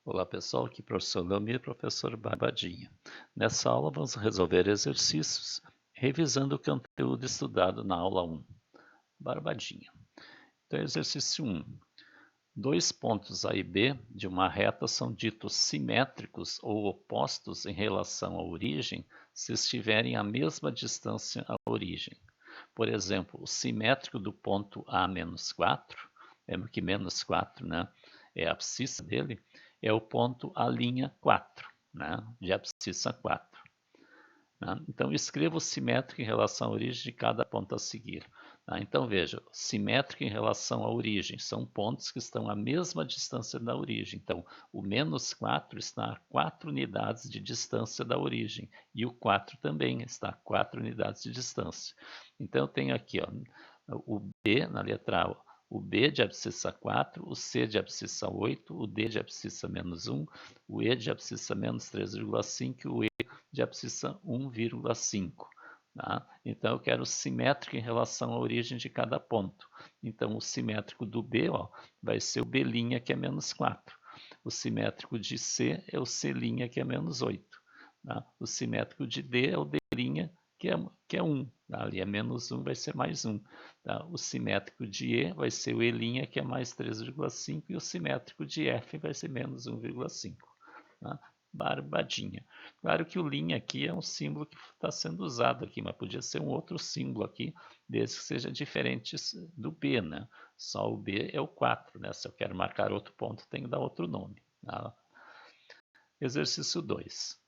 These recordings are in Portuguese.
Olá pessoal, aqui é o professor Leomir, professor Barbadinha. Nessa aula vamos resolver exercícios, revisando o conteúdo estudado na aula 1. Barbadinha. Então, exercício 1. Dois pontos A e B de uma reta são ditos simétricos ou opostos em relação à origem se estiverem à mesma distância à origem. Por exemplo, o simétrico do ponto A menos 4, lembra que menos 4, né, é a abscissa dele, é o ponto A', 4, né, de abscissa 4. Né? Então, escreva o simétrico em relação à origem de cada ponto a seguir. Né? Então, veja, simétrico em relação à origem, são pontos que estão à mesma distância da origem. Então, o menos 4 está a 4 unidades de distância da origem, e o 4 também está a 4 unidades de distância. Então, eu tenho aqui ó, o B na letra A, o B de abscissa 4, o C de abscissa 8, o D de abscissa menos 1, o E de abscissa menos 3,5 e o E de abscissa 1,5. Tá? Então, eu quero simétrico em relação à origem de cada ponto. Então, o simétrico do B ó, vai ser o B', que é menos 4. O simétrico de C é o C', que é menos 8. Tá? O simétrico de D é o D', que é 1. Tá? Ali é menos 1, vai ser mais 1. Tá? O simétrico de E vai ser o E', que é mais 3,5. E o simétrico de F vai ser menos 1,5. Tá? Barbadinha. Claro que o linha aqui é um símbolo que está sendo usado aqui, mas podia ser um outro símbolo aqui, desde que seja diferente do B, né? Só o B é o 4, né? Se eu quero marcar outro ponto, tenho que dar outro nome. Tá? Exercício 2.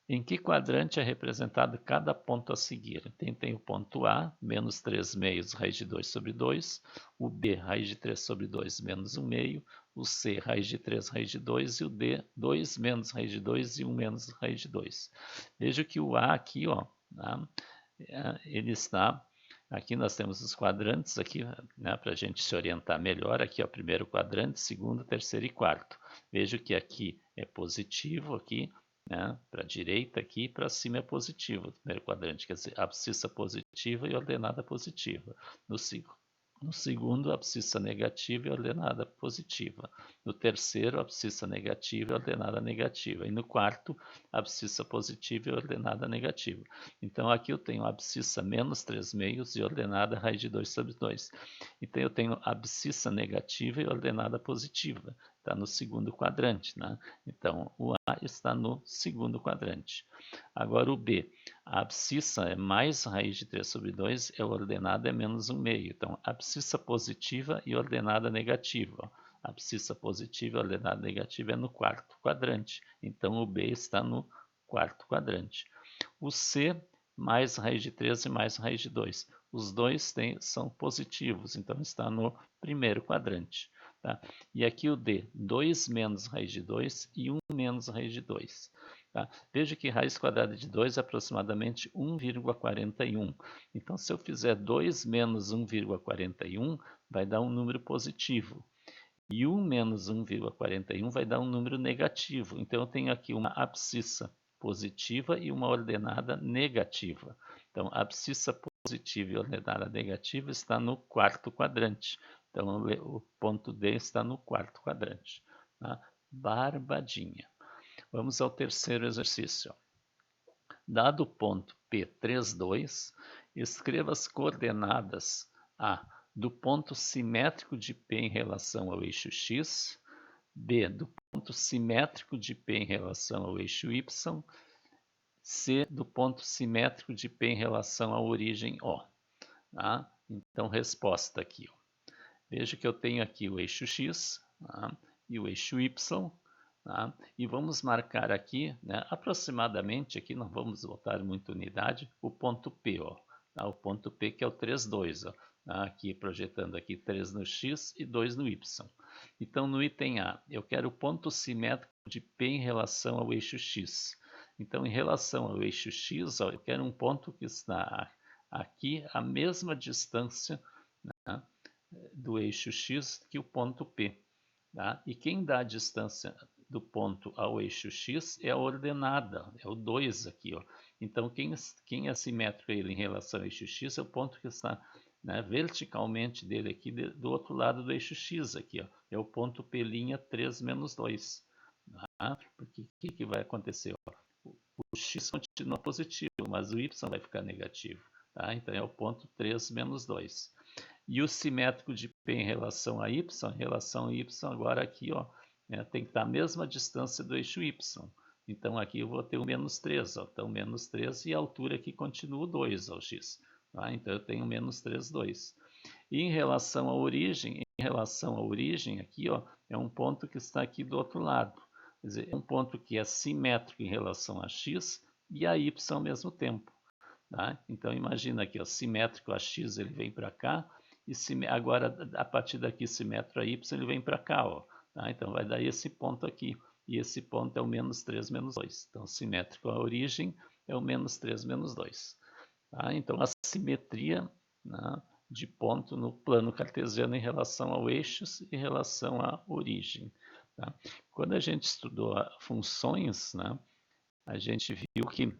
Em que quadrante é representado cada ponto a seguir? Tem o ponto A, menos 3 meios, raiz de 2 sobre 2, o B, raiz de 3 sobre 2, menos 1 meio, o C, raiz de 3, raiz de 2, e o D, 2 menos raiz de 2 e 1 menos raiz de 2. Veja que o A aqui, ó, tá? Ele está... Aqui nós temos os quadrantes aqui, né, para a gente se orientar melhor. Aqui, ó, primeiro quadrante, segundo, terceiro e quarto. Veja que aqui é positivo, aqui, né, para a direita aqui, para cima é positivo, o primeiro quadrante, quer dizer, abscissa positiva e ordenada positiva. No segundo, abscissa negativa e ordenada positiva. No terceiro, abscissa negativa e ordenada negativa. E no quarto, abscissa positiva e ordenada negativa. Então, aqui eu tenho abscissa menos 3 meios e ordenada raiz de 2 sobre 2. Então, eu tenho abscissa negativa e ordenada positiva. Está no segundo quadrante, né? Então, o A está no segundo quadrante. Agora, o B. A abscissa é mais raiz de 3 sobre 2, a ordenada é menos 1 meio. Então, abscissa positiva e ordenada negativa. Abscissa positiva e ordenada negativa é no quarto quadrante. Então, o B está no quarto quadrante. O C, mais raiz de 3 e mais raiz de 2. Os dois são positivos, então está no primeiro quadrante. Tá? E aqui o D, 2 menos raiz de 2 e 1 menos raiz de 2. Tá? Veja que raiz quadrada de 2 é aproximadamente 1,41. Então, se eu fizer 2 menos 1,41, vai dar um número positivo. E 1 menos 1,41 vai dar um número negativo. Então, eu tenho aqui uma abscissa positiva e uma ordenada negativa. Então, a abscissa positiva e ordenada negativa está no quarto quadrante. Então, o ponto D está no quarto quadrante. Tá? Barbadinha. Vamos ao terceiro exercício. Dado o ponto P32, escreva as coordenadas A do ponto simétrico de P em relação ao eixo X, B do ponto simétrico de P em relação ao eixo Y, C do ponto simétrico de P em relação à origem O. Tá? Então, resposta aqui. Ó. Veja que eu tenho aqui o eixo X, tá? E o eixo Y. Tá? E vamos marcar aqui, né, aproximadamente, aqui não vamos botar muita unidade, o ponto P. Ó, tá? O ponto P que é o 3, 2. Ó, tá? Aqui projetando aqui 3 no X e 2 no Y. Então, no item A, eu quero o ponto simétrico de P em relação ao eixo X. Então, em relação ao eixo X, ó, eu quero um ponto que está aqui a mesma distância, né, do eixo X que o ponto P. Tá? E quem dá a distância do ponto ao eixo X é a ordenada, é o 2 aqui. Ó. Então, quem é simétrico a ele em relação ao eixo X é o ponto que está, né, verticalmente dele aqui, do outro lado do eixo X aqui. Ó. É o ponto P' 3 menos 2. Tá? Porque o que vai acontecer? O x continua positivo, mas o y vai ficar negativo. Tá? Então é o ponto 3 menos 2. E o simétrico de P em relação a y agora aqui, ó, tem que estar a mesma distância do eixo y. Então aqui eu vou ter o menos 3, ó, então menos 3 e a altura aqui continua o 2 ao x. Tá? Então eu tenho menos 3, 2. E em relação à origem, aqui, ó, é um ponto que está aqui do outro lado. Quer dizer, é um ponto que é simétrico em relação a x e a y ao mesmo tempo. Tá? Então imagina aqui, ó, simétrico a x ele vem para cá, e agora a partir daqui simétrico a y ele vem para cá. Ó, tá? Então vai dar esse ponto aqui, e esse ponto é o menos 3 menos 2. Então simétrico à origem é o menos 3 menos 2. Tá? Então a simetria, né, de ponto no plano cartesiano em relação ao eixos e em relação à origem. Tá? Quando a gente estudou funções, né, a gente viu que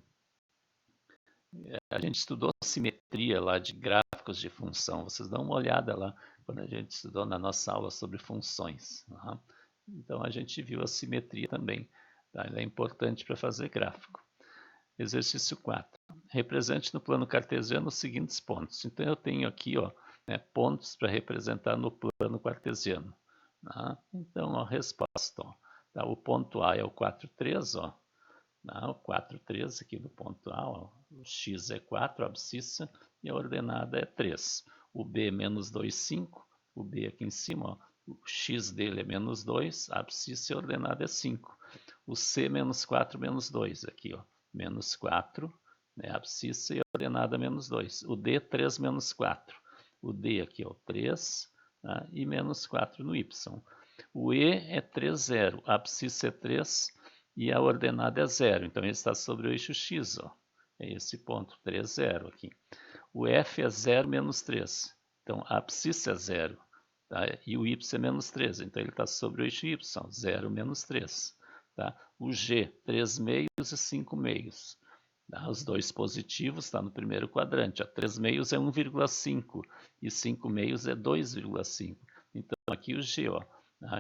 a gente estudou simetria lá de gráficos de função. Vocês dão uma olhada lá quando a gente estudou na nossa aula sobre funções. Tá? Então a gente viu a simetria também. Tá? Ela é importante para fazer gráfico. Exercício 4. Represente no plano cartesiano os seguintes pontos. Então eu tenho aqui, ó, pontos para representar no plano cartesiano. Tá? Então a resposta, ó, tá? O ponto A é o 4, 3, ó. Tá? O 4, 3 aqui do ponto A, ó. O x é 4, a abscissa, e a ordenada é 3. O B é menos 2, 5. O B aqui em cima, ó, o x dele é menos 2, a abscissa e a ordenada é 5. O C menos 4, menos 2 aqui, ó. Menos 4, né, a abscissa e a ordenada menos 2. O D, 3 menos 4. O D aqui, ó, 3, tá? E menos 4 no Y. O E é 3, 0. A abscissa é 3 e a ordenada é 0. Então ele está sobre o eixo X, ó. É esse ponto, 3, 0 aqui. O F é 0 menos 3. Então a abscissa é 0. Tá? E o Y é menos 3. Então ele está sobre o eixo Y, 0 menos 3. Tá? O G, 3 meios e 5 meios. Tá? Os dois positivos estão no primeiro quadrante. Ó. 3 meios é 1,5 e 5 meios é 2,5. Então aqui o G, ó,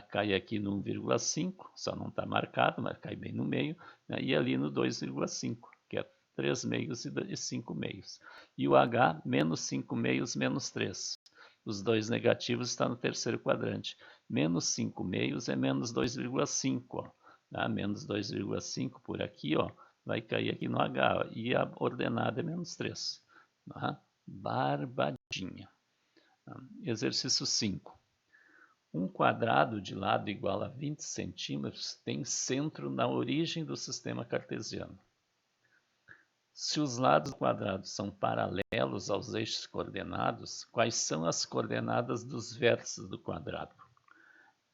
cai aqui no 1,5, só não está marcado, mas cai bem no meio, né? E ali no 2,5, que é 3 meios e 5 meios. E o H, menos 5 meios, menos 3. Os dois negativos estão no terceiro quadrante. Menos 5 meios é menos 2,5, tá? Menos 2,5 por aqui, ó, vai cair aqui no H, ó, e a ordenada é menos 3. Tá? Barbadinha. Exercício 5. Um quadrado de lado igual a 20 centímetros tem centro na origem do sistema cartesiano. Se os lados do quadrado são paralelos aos eixos coordenados, quais são as coordenadas dos vértices do quadrado?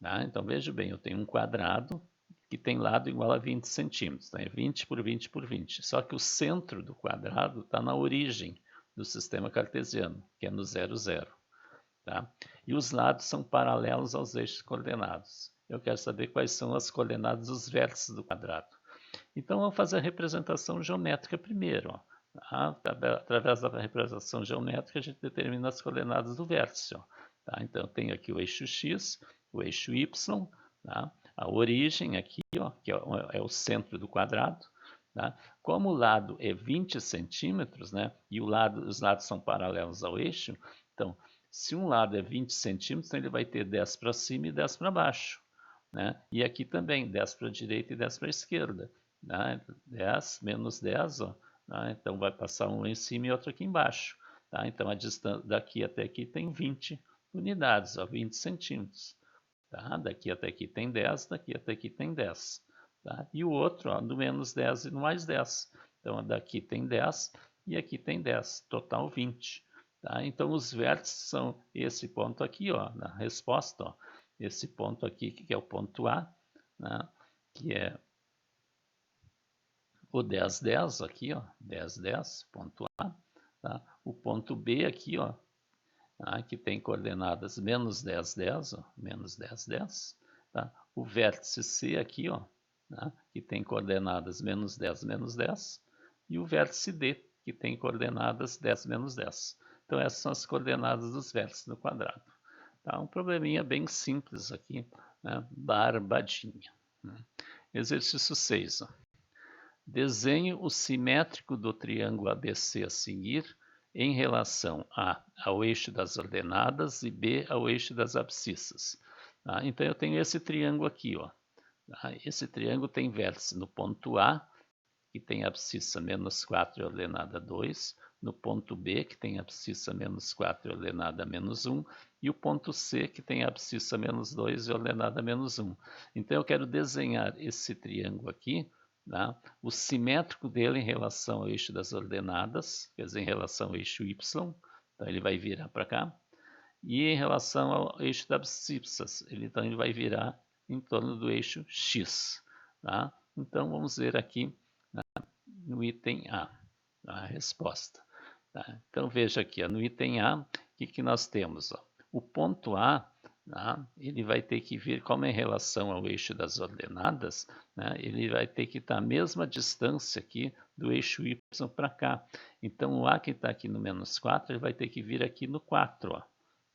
Tá? Então veja bem, eu tenho um quadrado que tem lado igual a 20 centímetros, tá? É 20 por 20 por 20. Só que o centro do quadrado está na origem do sistema cartesiano, que é no 0, 0. Tá? E os lados são paralelos aos eixos coordenados. Eu quero saber quais são as coordenadas dos vértices do quadrado. Então, vamos fazer a representação geométrica primeiro. Ó. Tá? Através da representação geométrica, a gente determina as coordenadas do vértice. Ó. Tá? Então, eu tenho aqui o eixo x, o eixo y, tá? A origem aqui, ó, que é o centro do quadrado. Tá? Como o lado é 20 centímetros, né, e os lados são paralelos ao eixo, então, se um lado é 20 centímetros, então ele vai ter 10 para cima e 10 para baixo. Né? E aqui também, 10 para a direita e 10 para a esquerda. Né? 10 menos 10, ó, né? Então vai passar um em cima e outro aqui embaixo. Tá? Então a distância daqui até aqui tem 20 unidades, ó, 20 centímetros. Tá? Daqui até aqui tem 10, daqui até aqui tem 10. Tá? E o outro, ó, do menos 10 e no mais 10. Então daqui tem 10 e aqui tem 10, total 20. Tá? Então os vértices são esse ponto aqui, ó, na resposta, ó, esse ponto aqui que é o ponto A, né, que é o 10, 10 aqui, ó, 10, 10, ponto A. Tá? O ponto B aqui, ó, que tem coordenadas menos 10, 10, ó, menos 10, 10. Tá? O vértice C aqui, ó, que tem coordenadas menos 10, menos 10. E o vértice D, que tem coordenadas 10, menos 10. Então essas são as coordenadas dos vértices do quadrado. Tá? Um probleminha bem simples aqui, né? Barbadinha. Né? Exercício 6. Ó. Desenhe o simétrico do triângulo ABC a seguir em relação A ao eixo das ordenadas e B ao eixo das abscissas. Tá? Então, eu tenho esse triângulo aqui. Ó. Tá? Esse triângulo tem vértice no ponto A, que tem abscissa menos 4 e ordenada 2, no ponto B, que tem abscissa menos 4 e ordenada menos 1, e o ponto C, que tem abscissa menos 2 e ordenada menos 1. Então, eu quero desenhar esse triângulo aqui, tá? O simétrico dele em relação ao eixo das ordenadas, quer dizer, em relação ao eixo Y, então ele vai virar para cá, e em relação ao eixo das abscissas, então ele vai virar em torno do eixo X. Tá? Então, vamos ver aqui no item A, a resposta. Tá? Então, veja aqui, ó, no item A, o que nós temos? Ó? O ponto A, tá? Ele vai ter que vir, como é em relação ao eixo das ordenadas, né? Ele vai ter que estar a mesma distância aqui do eixo Y para cá. Então, o A que está aqui no menos 4, ele vai ter que vir aqui no 4, ó,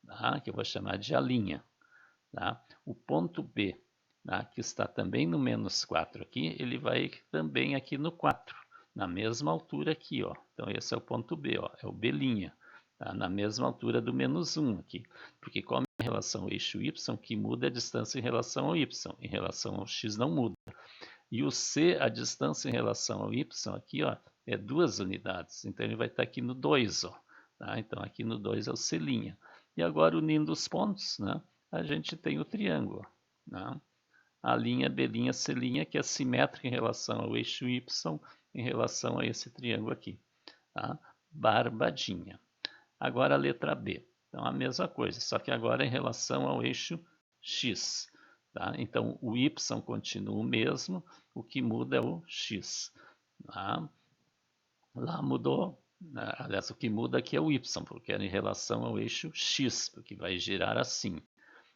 tá? Que eu vou chamar de A'. Tá? O ponto B, tá? Que está também no menos 4 aqui, ele vai também aqui no 4, na mesma altura aqui, ó. Então, esse é o ponto B, ó, é o B', tá? Na mesma altura do menos 1 aqui, porque como é em relação ao eixo Y, que muda a distância em relação ao Y, em relação ao X não muda. E o C, a distância em relação ao Y aqui, ó, é 2 unidades, então ele vai estar aqui no 2, ó. Tá? Então, aqui no 2 é o C'. E agora, unindo os pontos, né, a gente tem o triângulo. Né? A linha B', C', que é simétrica em relação ao eixo Y, em relação a esse triângulo aqui. Tá? Barbadinha. Agora a letra B. Então, a mesma coisa, só que agora em relação ao eixo X. Tá? Então, o Y continua o mesmo, o que muda é o X. Tá? Lá mudou, aliás, o que muda aqui é o Y, porque era em relação ao eixo X, porque vai girar assim.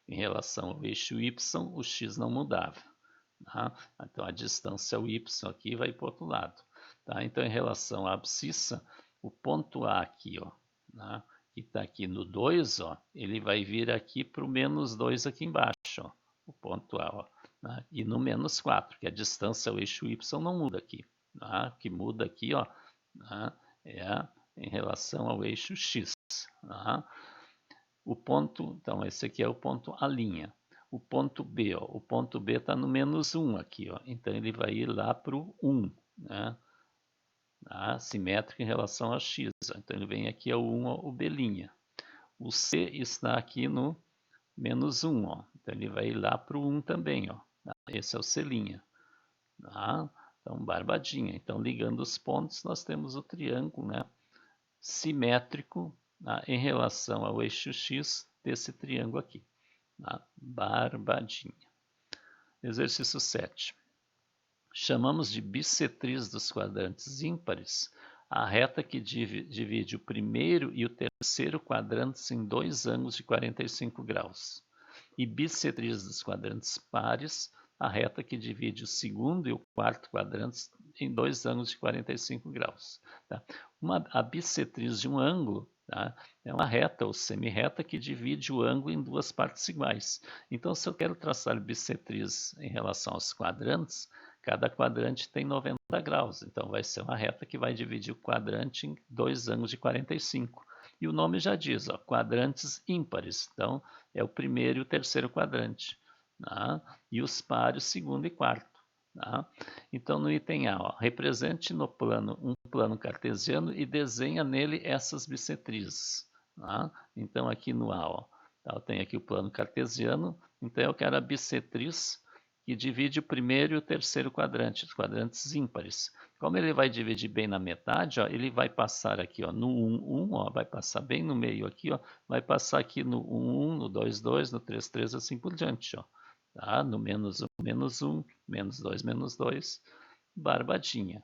Em relação ao eixo Y, o X não mudava. Tá? Então, a distância ao Y aqui vai para o outro lado. Tá? Então, em relação à abscissa, o ponto A aqui, ó, tá? Que está aqui no 2, ó, ele vai vir aqui para o menos 2 aqui embaixo, ó, o ponto A. Ó, tá? E no menos 4, que a distância ao eixo Y não muda aqui. Tá? O que muda aqui, ó, tá? É em relação ao eixo X. Tá? O ponto, então, esse aqui é o ponto A'. O ponto B, ó, o ponto B está no menos 1 aqui, ó, então ele vai ir lá para o 1, né? Simétrico em relação a X, ó, então ele vem aqui ao 1, ó, o B'. O C está aqui no menos 1, ó, então ele vai ir lá para o 1 também, ó, tá? Esse é o C'. Tá? Então, barbadinha. Então, ligando os pontos, nós temos o triângulo, né, simétrico, tá, em relação ao eixo X desse triângulo aqui. Tá? Barbadinha. Exercício 7. Chamamos de bissetriz dos quadrantes ímpares a reta que divide o primeiro e o terceiro quadrantes em dois ângulos de 45 graus. E bissetriz dos quadrantes pares a reta que divide o segundo e o quarto quadrantes em dois ângulos de 45 graus. Tá? A bissetriz de um ângulo, tá, é uma reta ou semirreta que divide o ângulo em duas partes iguais. Então, se eu quero traçar bissetriz em relação aos quadrantes, cada quadrante tem 90 graus. Então, vai ser uma reta que vai dividir o quadrante em dois ângulos de 45. E o nome já diz, ó, quadrantes ímpares. Então, é o primeiro e o terceiro quadrante. Tá? E os pares, segundo e quarto. Tá? Então, no item A, ó, represente no plano um plano cartesiano e desenha nele essas bissetrizes. Tá? Então, aqui no A, ó, tá, eu tenho aqui o plano cartesiano, então eu quero a bissetriz que divide o primeiro e o terceiro quadrante, os quadrantes ímpares. Como ele vai dividir bem na metade, ó, ele vai passar aqui, ó, no 1, 1, ó, vai passar bem no meio aqui, ó, vai passar aqui no 1, 1, no 2, 2, no 3, 3, assim por diante, ó. Tá? No menos 1, menos 1, menos 2, menos 2, barbadinha.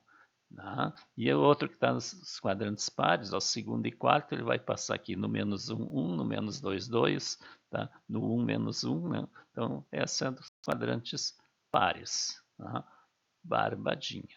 Tá? E o outro que está nos quadrantes pares, ó, segundo e quarto, ele vai passar aqui no menos 1, 1, no menos 2, 2, tá? No 1, menos 1, né? Então, essa é dos quadrantes pares. Tá? Barbadinha.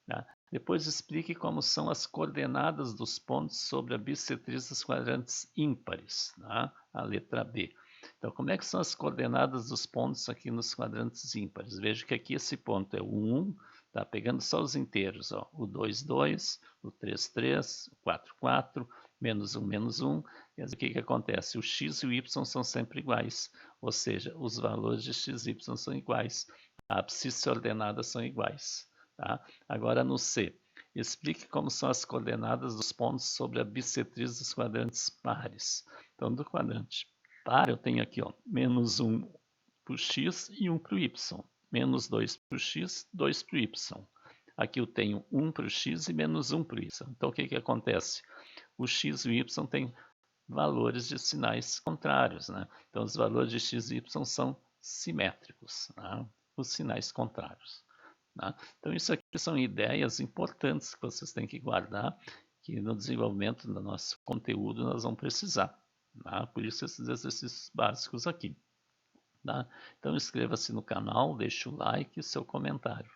Tá? Depois explique como são as coordenadas dos pontos sobre a bissetriz dos quadrantes ímpares. Tá? A letra B. Então, como é que são as coordenadas dos pontos aqui nos quadrantes ímpares? Veja que aqui esse ponto é o 1, tá? Pegando só os inteiros, ó, o 2, 2, o 3, 3, o 4, 4, menos 1, menos 1. E o que acontece? O x e o y são sempre iguais, ou seja, os valores de x e y são iguais. A abscissa ordenada são iguais. Tá? Agora no C, explique como são as coordenadas dos pontos sobre a bissetriz dos quadrantes pares. Então, do quadrante par, eu tenho aqui ó, menos 1 para o x e 1 para o y. Menos 2 para o x, 2 para o y. Aqui eu tenho 1 para o x e menos 1 para o y. Então, o que acontece? O x e o y têm valores de sinais contrários. Né? Então, os valores de x e y são simétricos, né? Os sinais contrários. Né? Então, isso aqui são ideias importantes que vocês têm que guardar, que no desenvolvimento do nosso conteúdo nós vamos precisar. Tá? Por isso, esses exercícios básicos aqui. Tá? Então, inscreva-se no canal, deixe o like e seu comentário.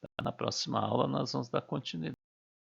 Tá? Na próxima aula, nós vamos dar continuidade.